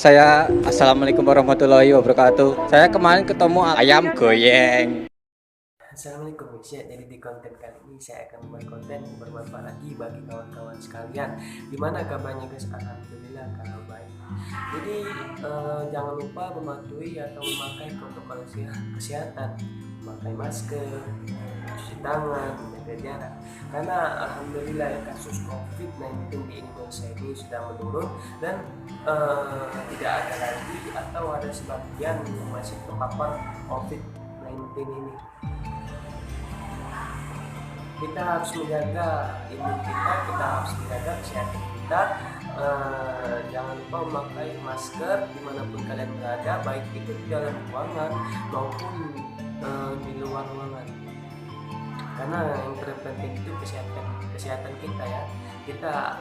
Assalamualaikum warahmatullahi wabarakatuh. Saya kemarin ketemu ayam goyeng. Assalamualaikum guys, ya, jadi di konten kali ini saya akan membuat konten yang bermanfaat lagi bagi kawan-kawan sekalian. Gimana kabarnya guys? Alhamdulillah kalau baik. Jadi jangan lupa mematuhi atau memakai protokol kesehatan, memakai masker, cuci tangan, menjaga jarak. Karena alhamdulillah ya, kasus COVID-19 di Indonesia ini sudah menurun dan tidak ada lagi atau ada sebagian yang masih terpapar COVID-19 ini. Kita harus menjaga imun kita harus menjaga kesehatan kita. Jangan lupa memakai masker dimanapun kalian berada, baik itu di dalam ruangan maupun di luar ruangan. Karena yang terpenting itu kesehatan kita ya. Kita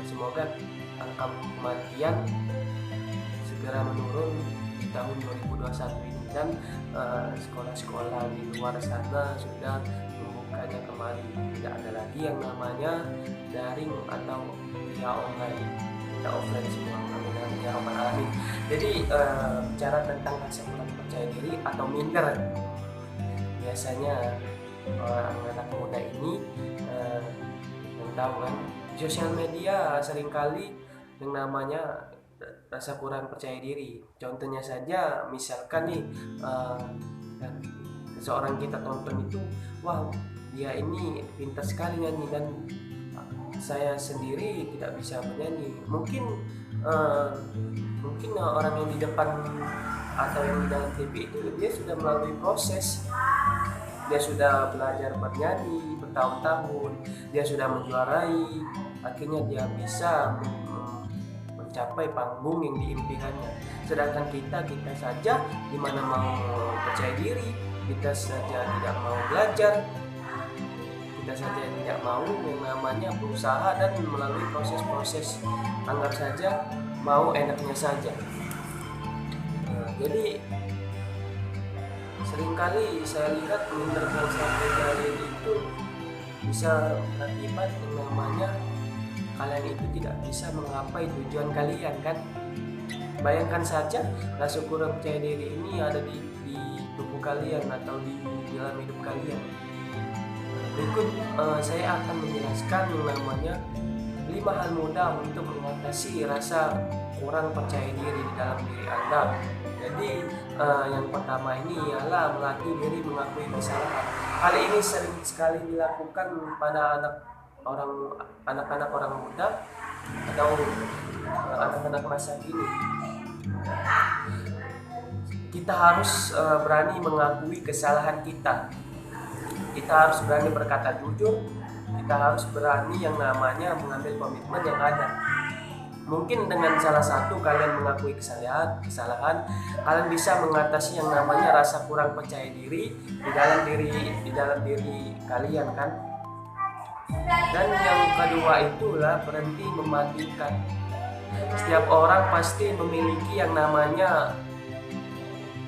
semoga angka kematian segera menurun di tahun 2021 ini dan sekolah-sekolah di luar sana sudah membukanya kembali, tidak ada lagi yang namanya daring atau via online, kita offline semua. Amin ya rabbal alamin. Jadi bicara tentang rasa kurang percaya diri atau minder, biasanya orang anak muda ini yang tahu kan, sosial media seringkali yang namanya rasa kurang percaya diri. Contohnya saja, misalkan nih seseorang kita tonton itu, wah dia ini pintar sekali nyanyi dan saya sendiri tidak bisa bernyanyi. Mungkin orang yang di depan atau yang di dalam TV itu dia sudah melalui proses, dia sudah belajar bernyanyi bertahun-tahun, dia sudah menjuarai, akhirnya dia bisa mencapai panggung yang diimpikannya. Sedangkan kita saja dimana mau percaya diri, kita saja tidak mau belajar, kita saja tidak mau yang namanya berusaha dan melalui proses-proses, anggap saja mau enaknya saja. Jadi seringkali saya lihat minder yang sampai kali itu bisa berakibat yang namanya kalian itu tidak bisa menggapai tujuan kalian kan. Bayangkan saja rasa kurang percaya diri ini ada di tubuh kalian atau di dalam hidup kalian. Berikut saya akan menjelaskan yang namanya 5 hal mudah untuk mengatasi rasa kurang percaya diri di dalam diri Anda. Jadi yang pertama ini ialah melatih diri mengakui kesalahan. Hal ini sering sekali dilakukan pada anak-anak orang muda atau anak-anak masa kini. Kita harus berani mengakui kesalahan kita. Kita harus berani berkata jujur. Kita harus berani yang namanya mengambil komitmen yang ada. Mungkin dengan salah satu kalian mengakui kesalahan, kalian bisa mengatasi yang namanya rasa kurang percaya diri di dalam diri kalian kan. Dan yang kedua itulah berhenti membandingkan. Setiap orang pasti memiliki yang namanya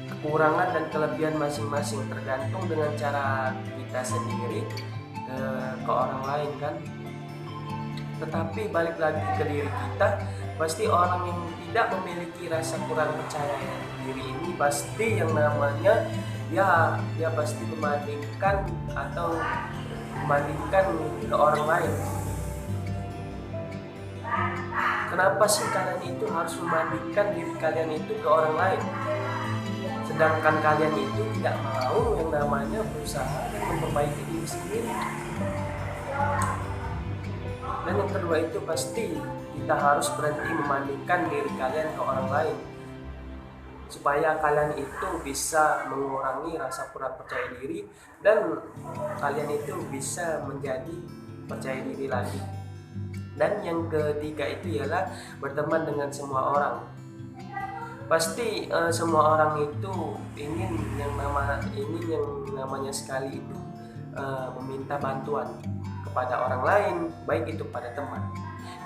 kekurangan dan kelebihan masing-masing, tergantung dengan cara kita sendiri ke orang lain kan. Tetapi balik lagi ke diri kita, pasti orang yang tidak memiliki rasa kurang percaya diri ini pasti yang namanya dia pasti membandingkan ke orang lain. Kenapa sih kalian itu harus membandingkan diri kalian itu ke orang lain, sedangkan kalian itu tidak mau yang namanya berusaha dan memperbaiki diri sendiri? Dan yang kedua itu pasti kita harus berhenti membandingkan diri kalian ke orang lain, supaya kalian itu bisa mengurangi rasa kurang percaya diri dan kalian itu bisa menjadi percaya diri lagi. Dan yang ketiga itu ialah berteman dengan semua orang. Pasti semua orang itu ingin yang namanya sekali itu meminta bantuan kepada orang lain, baik itu pada teman.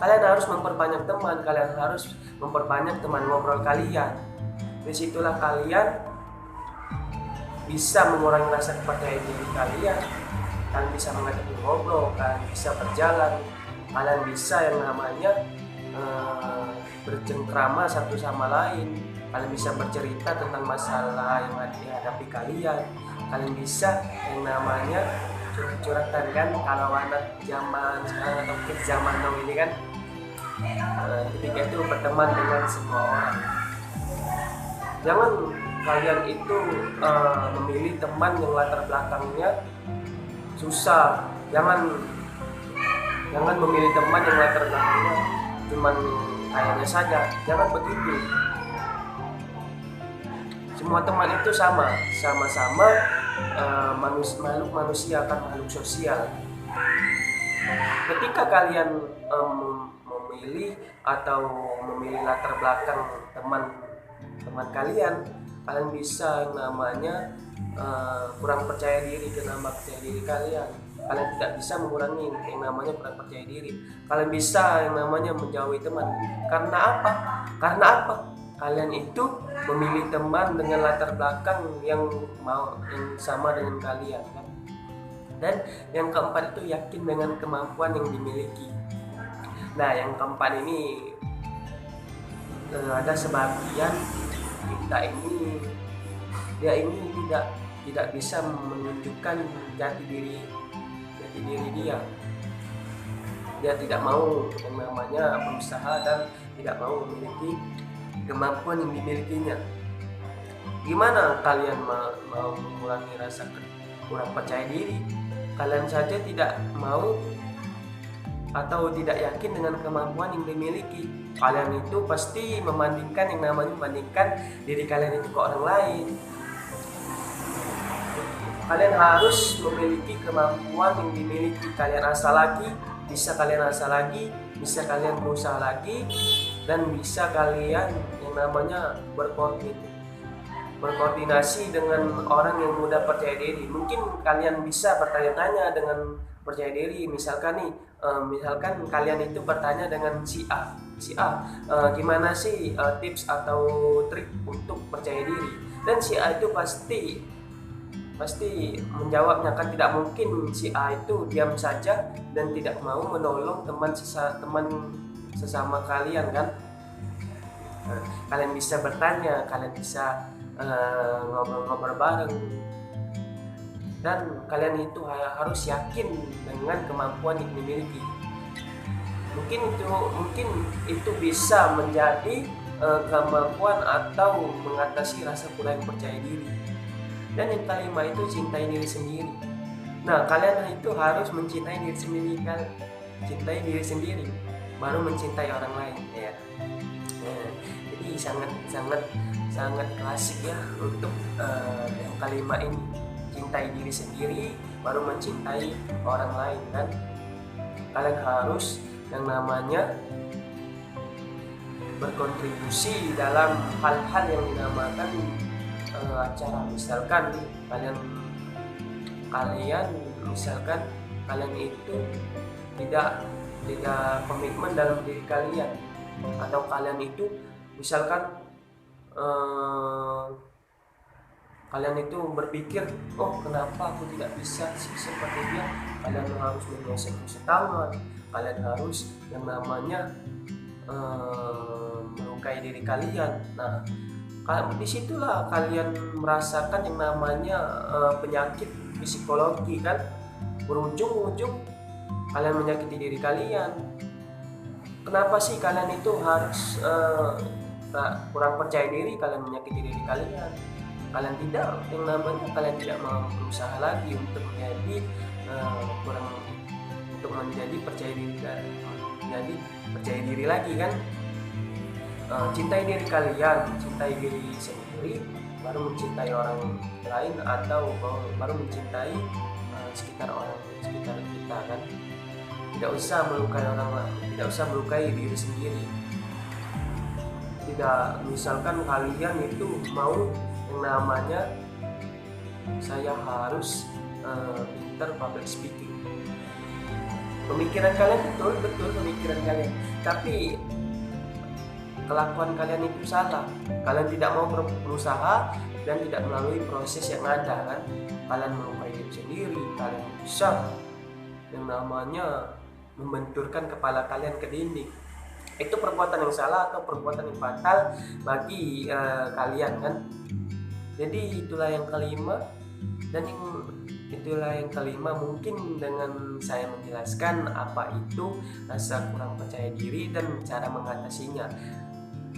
Kalian harus memperbanyak teman, kalian harus memperbanyak teman ngobrol kalian. Disitulah kalian bisa mengurangi rasa percaya diri kalian. Kalian bisa mengajak ngobrol, kalian bisa berjalan, kalian bisa yang namanya bercengkrama satu sama lain, kalian bisa bercerita tentang masalah yang dihadapi kalian, kalian bisa yang namanya curhat-curhatan kan. Kalau anak zaman sekarang atau kids zaman now ini kan, ketika itu berteman dengan semua orang. Jangan kalian itu memilih teman yang latar belakangnya susah. Jangan memilih teman yang latar belakangnya cuman kayaknya saja. Jangan begitu. Semua teman itu sama-sama makhluk manusia, kan makhluk sosial. Ketika kalian memilih atau memilih latar belakang teman kalian bisa yang namanya kurang percaya diri. Kenapa percaya diri kalian tidak bisa mengurangi yang namanya kurang percaya diri. Kalian bisa yang namanya menjauhi teman. Karena apa? Kalian itu memilih teman dengan latar belakang yang sama dengan kalian kan? Dan yang keempat itu yakin dengan kemampuan yang dimiliki. Nah, yang keempat ini ada sebagian kita ini tidak bisa menunjukkan jati diri dia tidak mau yang namanya berusaha dan tidak mau memiliki kemampuan yang dimilikinya. Gimana kalian mau mengurangi rasa kurang percaya diri? Kalian saja tidak mau atau tidak yakin dengan kemampuan yang dimiliki. Kalian itu pasti membandingkan diri kalian itu ke orang lain. Kalian harus memiliki kemampuan yang dimiliki. Kalian asal lagi, bisa kalian berusaha lagi, dan bisa kalian yang namanya berkoordinasi dengan orang yang mudah percaya diri. Mungkin kalian bisa bertanya-tanya dengan percaya diri. Misalkan kalian itu bertanya dengan si A, gimana sih tips atau trik untuk percaya diri? Dan si A itu pasti menjawabnya kan. Tidak mungkin si A itu diam saja dan tidak mau menolong teman sesama kalian kan. Kalian bisa bertanya, kalian bisa ngobrol-ngobrol bareng, dan kalian itu harus yakin dengan kemampuan yang dimiliki. Mungkin itu bisa menjadi kemampuan atau mengatasi rasa kurang percaya diri. Dan yang kelima itu cintai diri sendiri. Nah, kalian itu harus mencintai cintai diri sendiri baru mencintai orang lain ya. Jadi sangat klasik ya untuk yang kelima ini. Cintai diri sendiri baru mencintai orang lain. Dan kalian harus yang namanya berkontribusi dalam hal-hal yang dinamakan acara. Misalkan kalian itu tidak komitmen dalam diri kalian, atau kalian itu misalkan kalian itu berpikir, oh kenapa aku tidak bisa seperti dia. Kalian harus mengusik tangan, kalian harus yang namanya melukai diri kalian. Nah, disitulah kalian merasakan yang namanya penyakit psikologi kan. Berujung-ujung kalian menyakiti diri kalian. Kenapa sih kalian itu harus kurang percaya diri? Kalian menyakiti diri kalian. Kalian tidak mau berusaha lagi untuk menjadi percaya diri lagi kan. Cintai diri kalian, cintai diri sendiri baru mencintai orang lain, atau baru mencintai sekitar kita kan. Tidak usah melukai orang lain, tidak usah melukai diri sendiri. Tidak, misalkan kalian itu mau yang namanya saya harus pintar public speaking. Pemikiran kalian betul pemikiran kalian, tapi kelakuan kalian itu salah. Kalian tidak mau berusaha dan tidak melalui proses yang ada kan. Kalian melukai diri sendiri. Kalian bisa yang namanya membenturkan kepala kalian ke dinding. itu perbuatan yang salah atau perbuatan yang fatal bagi kalian kan. Jadi itulah yang kelima, dan itulah yang kelima, mungkin dengan saya menjelaskan apa itu rasa kurang percaya diri dan cara mengatasinya.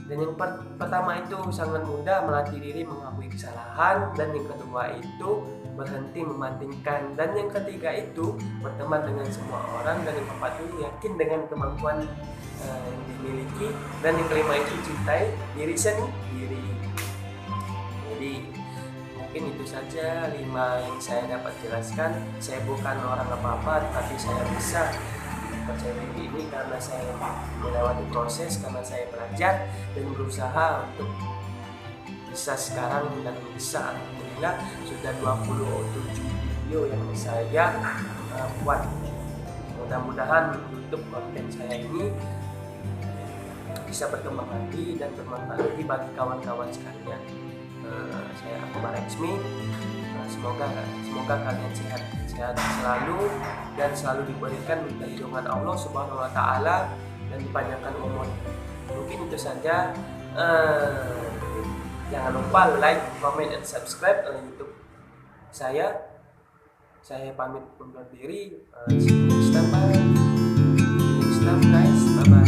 Dan yang pertama itu sangat mudah, melatih diri mengakui kesalahan, dan yang kedua itu berhenti membandingkan, dan yang ketiga itu berteman dengan semua orang, dan yang keempat itu yakin dengan kemampuan yang dimiliki, dan yang kelima itu cintai diri sendiri. Jadi mungkin itu saja 5 yang saya dapat jelaskan. Saya bukan orang apa-apa, tapi saya bisa percaya diri ini karena saya melewati proses, karena saya belajar dan berusaha untuk bisa sekarang, dan bisa alhamdulillah sudah 27 video yang saya buat. Mudah-mudahan YouTube konten saya ini bisa berkembang lagi dan bermanfaat lagi bagi kawan-kawan sekalian. Saya Akbar Exmi. Semoga kalian sehat selalu dan selalu diberikan perlindungan Allah Subhanahu wa taala dan dipanjangkan umur. Mungkin itu saja. Jangan lupa like, comment, dan subscribe YouTube saya. Saya pamit undur diri. See you next time, guys. Bye bye.